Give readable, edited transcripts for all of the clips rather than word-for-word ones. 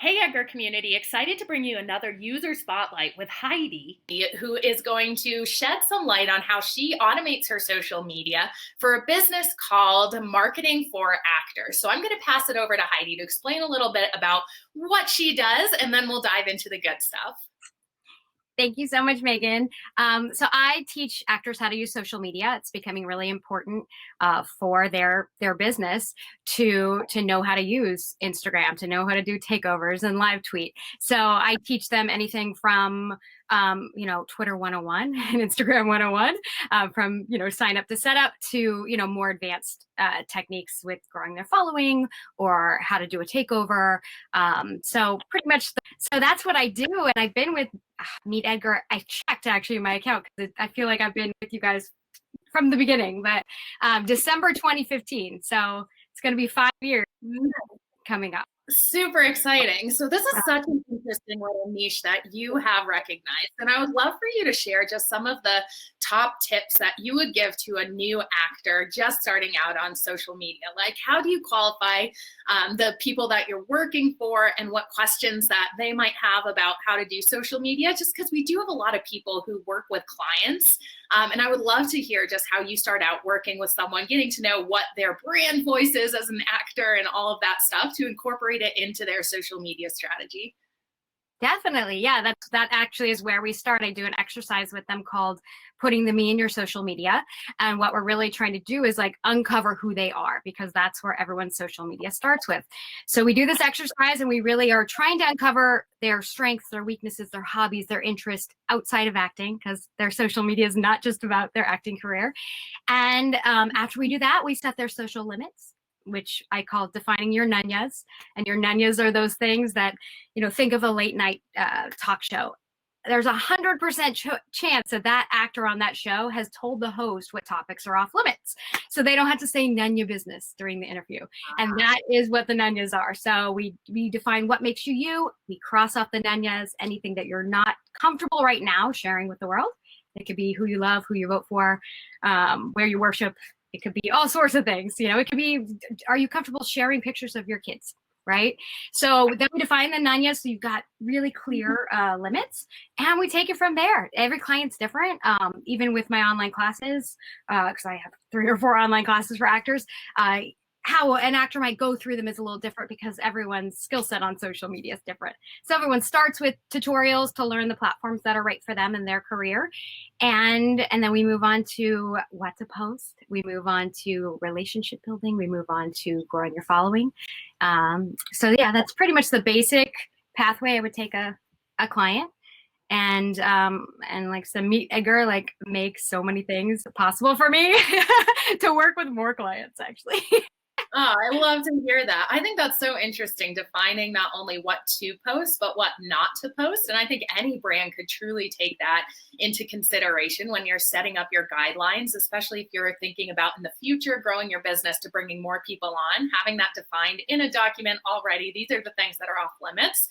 Hey Edgar community, excited to bring you another user spotlight with Heidi, who is going to shed some light on how she automates her social media for a business called Marketing4Actors. So I'm going to pass it over to Heidi to explain a little bit about what she does, and then we'll dive into the good stuff. Thank you so much, Megan. So I teach actors how to use social media. It's becoming really important for their business to know how to use Instagram, to know how to do takeovers and live tweet. So I teach them anything from Twitter 101 and Instagram 101, from sign up to set up to more advanced techniques with growing their following or how to do a takeover. So pretty much, so that's what I do. And I've been with MeetEdgar. I checked actually my account because I feel like I've been with you guys from the beginning, but December 2015. So it's going to be 5 years coming up. Super exciting. So this is such an interesting little niche that you have recognized. And I would love for you to share just some of the top tips that you would give to a new actor just starting out on social media. Like, how do you qualify the people that you're working for and what questions that they might have about how to do social media? Just because we do have a lot of people who work with clients. And I would love to hear just how you start out working with someone, getting to know what their brand voice is as an actor and all of that stuff to incorporate it into their social media strategy. Definitely. Yeah, that actually is where we start. I do an exercise with them called putting the me in your social media. And what we're really trying to do is like uncover who they are, because that's where everyone's social media starts with. So we do this exercise and we really are trying to uncover their strengths, their weaknesses, their hobbies, their interests outside of acting, because their social media is not just about their acting career. And after we do that, we set their social limits, which I call defining your nunyas. And your nunyas are those things that, think of a late night talk show. There's 100% chance that that actor on that show has told the host what topics are off limits. So they don't have to say nunya business during the interview. And that is what the nunyas are. So we define what makes you you. We cross off the nunyas, anything that you're not comfortable right now sharing with the world. It could be who you love, who you vote for, where you worship. It could be all sorts of things. It could be, are you comfortable sharing pictures of your kids, right? So then we define the nunyas, so you've got really clear limits, and we take it from there. Every client's different. Even with my online classes, because I have 3 or 4 online classes for actors, how an actor might go through them is a little different because everyone's skill set on social media is different. So everyone starts with tutorials to learn the platforms that are right for them in their career. And then we move on to what to post. We move on to relationship building. We move on to growing your following. So yeah, that's pretty much the basic pathway I would take a client. And like some MeetEdgar like makes so many things possible for me to work with more clients, actually. Oh, I love to hear that. I think that's so interesting, defining not only what to post, but what not to post. And I think any brand could truly take that into consideration when you're setting up your guidelines, especially if you're thinking about in the future growing your business to bringing more people on, having that defined in a document already. These are the things that are off limits.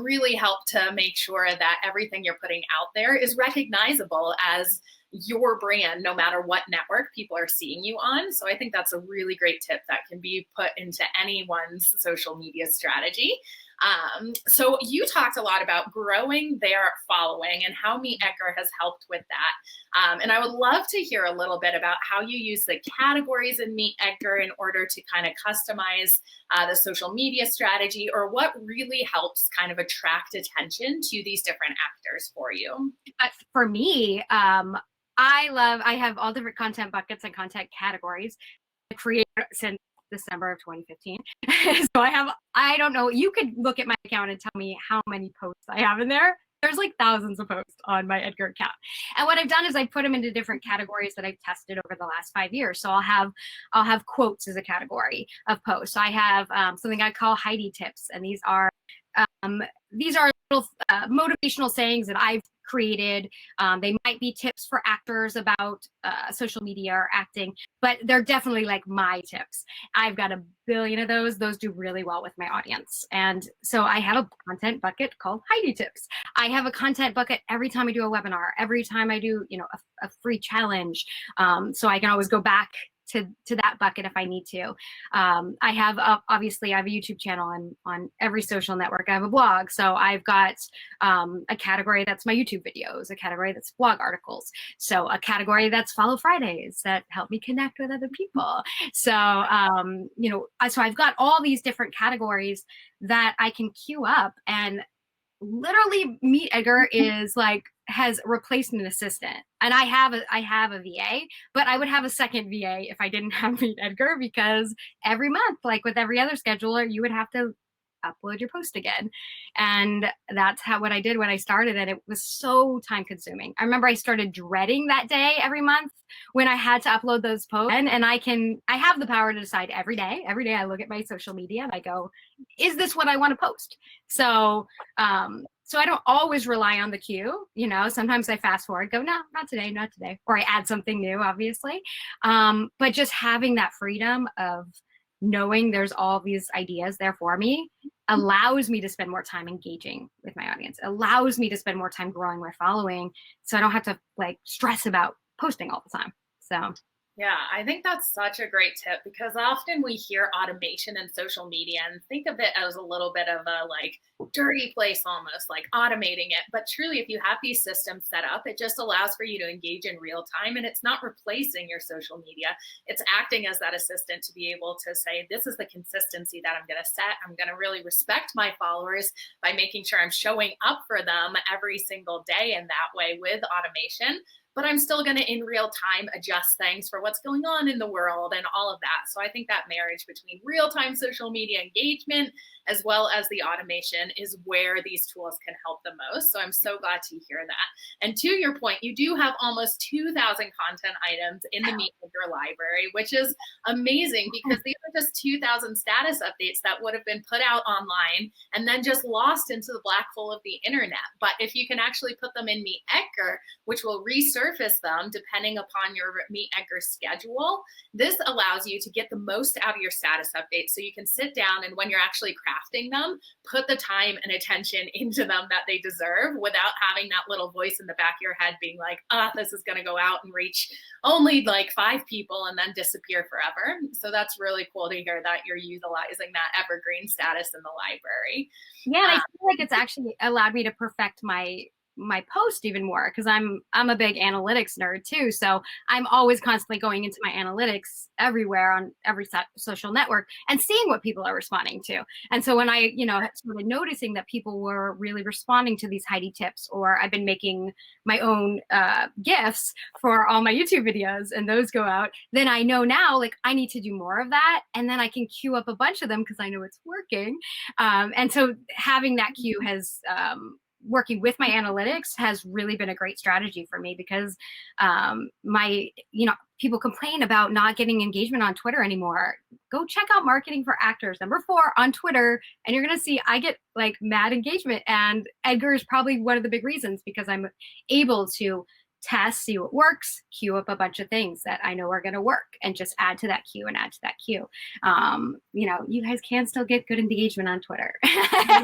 Really help to make sure that everything you're putting out there is recognizable as your brand, no matter what network people are seeing you on. So I think that's a really great tip that can be put into anyone's social media strategy. So you talked a lot about growing their following and how MeetEdgar has helped with that. And I would love to hear a little bit about how you use the categories in MeetEdgar in order to kind of customize the social media strategy, or what really helps kind of attract attention to these different actors for you. For me, I have all different content buckets and content categories I created since December of 2015. So I don't know, you could look at my account and tell me how many posts I have in there. There's like thousands of posts on my Edgar account. And what I've done is I put them into different categories that I've tested over the last 5 years. So I'll have quotes as a category of posts. I have something I call Heidi tips, and these are little motivational sayings that I've created. They might be tips for actors about social media or acting, but they're definitely like my tips. I've got a billion of those. Those do really well with my audience. And so I have a content bucket called Heidi tips. I have a content bucket every time I do a webinar, every time I do, a free challenge. So I can always go back to that bucket if I need to. I have obviously I have a YouTube channel on every social network. I have a blog, so I've got a category that's my YouTube videos, a category that's blog articles, so a category that's Follow Fridays that help me connect with other people. So so I've got all these different categories that I can queue up, and literally MeetEdgar is like has replaced an assistant. And I have a VA, but I would have a second VA if I didn't have MeetEdgar, because every month, like with every other scheduler, you would have to upload your post again. And that's what I did when I started, and it was so time consuming. I remember I started dreading that day every month when I had to upload those posts. And I have the power to decide every day I look at my social media and I go, is this what I want to post? So I don't always rely on the queue. Sometimes I fast forward, go, no, not today, or I add something new, obviously. But just having that freedom of knowing there's all these ideas there for me allows me to spend more time engaging with my audience, allows me to spend more time growing my following, so I don't have to like stress about posting all the time. So yeah, I think that's such a great tip, because often we hear automation in social media and think of it as a little bit of a like dirty place, almost like automating it. But truly, if you have these systems set up, it just allows for you to engage in real time, and it's not replacing your social media. It's acting as that assistant to be able to say, this is the consistency that I'm going to set. I'm going to really respect my followers by making sure I'm showing up for them every single day in that way with automation. But I'm still going to, in real time, adjust things for what's going on in the world and all of that. So I think that marriage between real-time social media engagement as well as the automation is where these tools can help the most. So I'm so glad to hear that. And to your point, you do have almost 2,000 content items in the MeetEdgar library, which is amazing, because these are just 2,000 status updates that would have been put out online and then just lost into the black hole of the internet. But if you can actually put them in MeetEdgar, which will resurface them depending upon your MeetEdgar schedule, this allows you to get the most out of your status updates, so you can sit down and when you're actually crafting them, put the time and attention into them that they deserve, without having that little voice in the back of your head being like, this is going to go out and reach only like 5 people and then disappear forever. So that's really cool to hear that you're utilizing that evergreen status in the library. Yeah, I feel like it's actually allowed me to perfect my post even more, because I'm a big analytics nerd too. So I'm always constantly going into my analytics everywhere on every social network and seeing what people are responding to. And so when I, started noticing that people were really responding to these Heidi tips, or I've been making my own GIFs for all my YouTube videos and those go out, then I know now, like, I need to do more of that. And then I can queue up a bunch of them because I know it's working. And so having that queue has, working with my analytics has really been a great strategy for me, because people complain about not getting engagement on Twitter anymore. Go check out Marketing4Actors #4 on Twitter, and you're going to see I get like mad engagement. And Edgar is probably one of the big reasons, because I'm able to test, see what works, queue up a bunch of things that I know are going to work, and just add to that queue and add to that queue. You guys can still get good engagement on Twitter. It's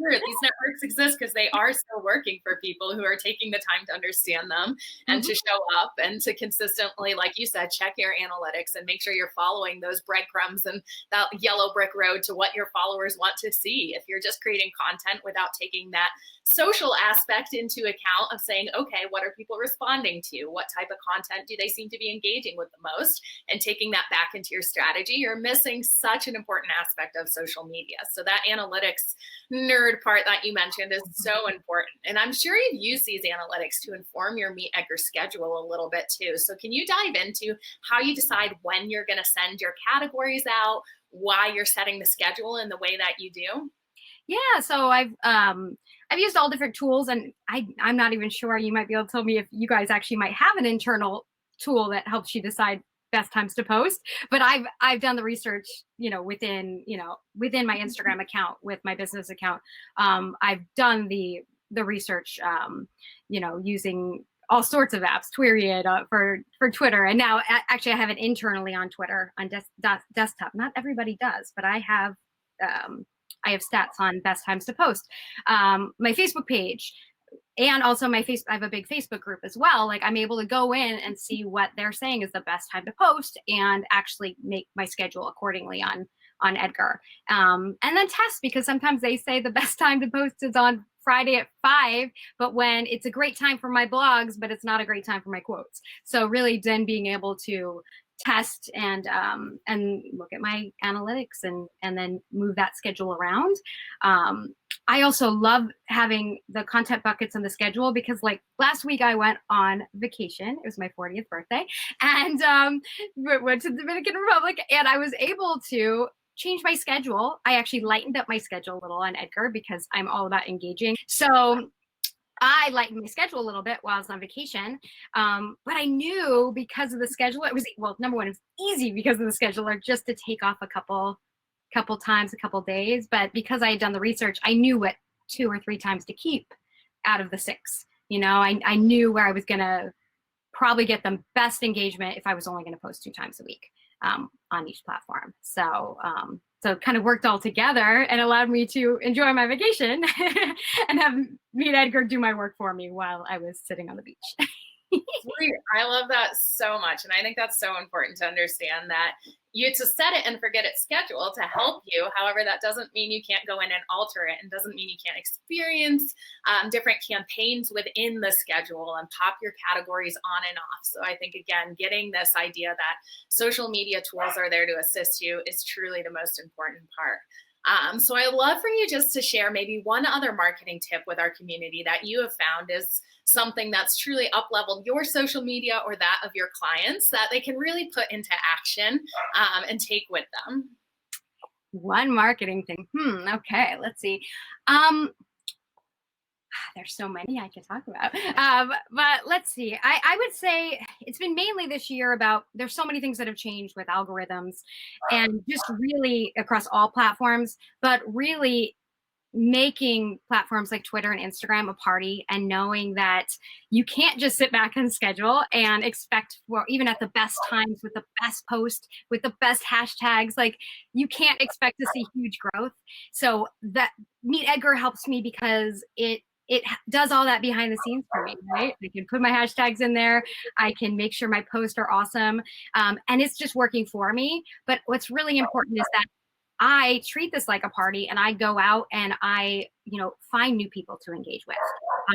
true. These networks exist because they are still working for people who are taking the time to understand them and to show up and to consistently, like you said, check your analytics and make sure you're following those breadcrumbs and that yellow brick road to what your followers want to see. If you're just creating content without taking that social aspect into account of saying, okay, what are people responding to? What type of content do they seem to be engaging with the most? And taking that back into your strategy, you're missing such an important aspect of social media. So that analytics nerd part that you mentioned is so important. And I'm sure you've used these analytics to inform your MeetEdgar schedule a little bit too. So can you dive into how you decide when you're going to send your categories out, why you're setting the schedule in the way that you do? Yeah, so I've used all different tools, and I'm not even sure. You might be able to tell me if you guys actually might have an internal tool that helps you decide best times to post. But I've done the research, within my Instagram account with my business account. I've done the research, using all sorts of apps, Twiriad for Twitter, and now actually I have it internally on Twitter on desktop. Not everybody does, but I have stats on best times to post. My Facebook page, and also I have a big Facebook group as well. Like I'm able to go in and see what they're saying is the best time to post and actually make my schedule accordingly on Edgar. And then test, because sometimes they say the best time to post is on Friday at 5, but when it's a great time for my blogs, but it's not a great time for my quotes. So really then being able to test and look at my analytics and then move that schedule around. I also love having the content buckets on the schedule, because like last week I went on vacation. It was my 40th birthday, and went to the Dominican Republic, and I was able to change my schedule. I actually lightened up my schedule a little on Edgar because I'm all about engaging. So I lightened my schedule a little bit while I was on vacation. But I knew because of the schedule, it was, well, number one, it was easy because of the scheduler just to take off a couple times, a couple days. But because I had done the research, I knew what 2 or 3 times to keep out of the 6. You know, I knew where I was going to probably get the best engagement if I was only going to post 2 times a week on each platform. So it kind of worked all together and allowed me to enjoy my vacation and have MeetEdgar do my work for me while I was sitting on the beach. I love that so much. And I think that's so important to understand that you to set it and forget it schedule to help you. However, that doesn't mean you can't go in and alter it, and doesn't mean you can't experience different campaigns within the schedule and pop your categories on and off. So I think, again, getting this idea that social media tools are there to assist you is truly the most important part. So I'd love for you just to share maybe one other marketing tip with our community that you have found is something that's truly up-leveled your social media or that of your clients that they can really put into action and take with them. One marketing thing. Okay, let's see. There's so many I can talk about. But let's see. I would say it's been mainly this year about, there's so many things that have changed with algorithms and just really across all platforms, but really making platforms like Twitter and Instagram a party, and knowing that you can't just sit back and schedule and expect, well, even at the best times with the best post, with the best hashtags, like you can't expect to see huge growth. So that MeetEdgar helps me because it does all that behind the scenes for me, right? I can put my hashtags in there. I can make sure my posts are awesome. And it's just working for me. But what's really important is that I treat this like a party, and I go out and I, find new people to engage with.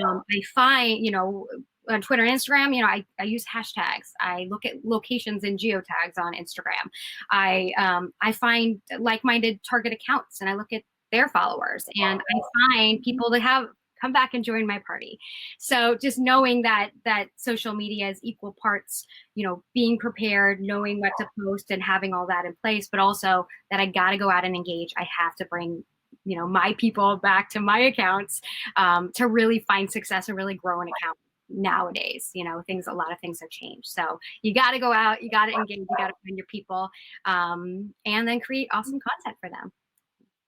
I find, on Twitter and Instagram, I use hashtags. I look at locations and geotags on Instagram. I find like-minded target accounts, and I look at their followers, and I find people that have come back and join my party. So just knowing that social media is equal parts, being prepared, knowing what to post and having all that in place, but also that I got to go out and engage. I have to bring, my people back to my accounts to really find success and really grow an account nowadays. A lot of things have changed. So you got to go out, you got to engage, you got to find your people, and then create awesome content for them.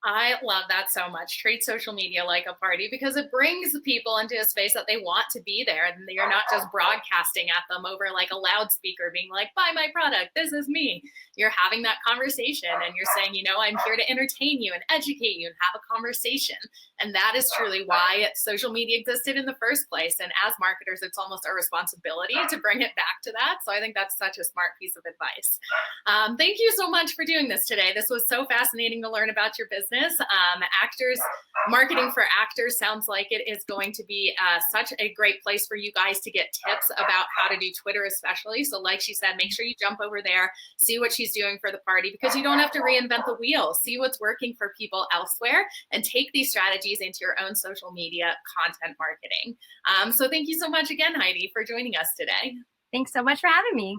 I love that so much. Treat social media like a party, because it brings people into a space that they want to be there, and you're not just broadcasting at them over like a loudspeaker being like, buy my product, this is me. You're having that conversation and you're saying, I'm here to entertain you and educate you and have a conversation. And that is truly why social media existed in the first place. And as marketers, it's almost our responsibility to bring it back to that. So I think that's such a smart piece of advice. Thank you so much for doing this today. This was so fascinating to learn about your business. Actors, Marketing4Actors sounds like it is going to be such a great place for you guys to get tips about how to do Twitter especially. So like she said, make sure you jump over there, see what she's doing for the party, because you don't have to reinvent the wheel. See what's working for people elsewhere and take these strategies into your own social media content marketing. So thank you so much again, Heidi, for joining us today. Thanks so much for having me.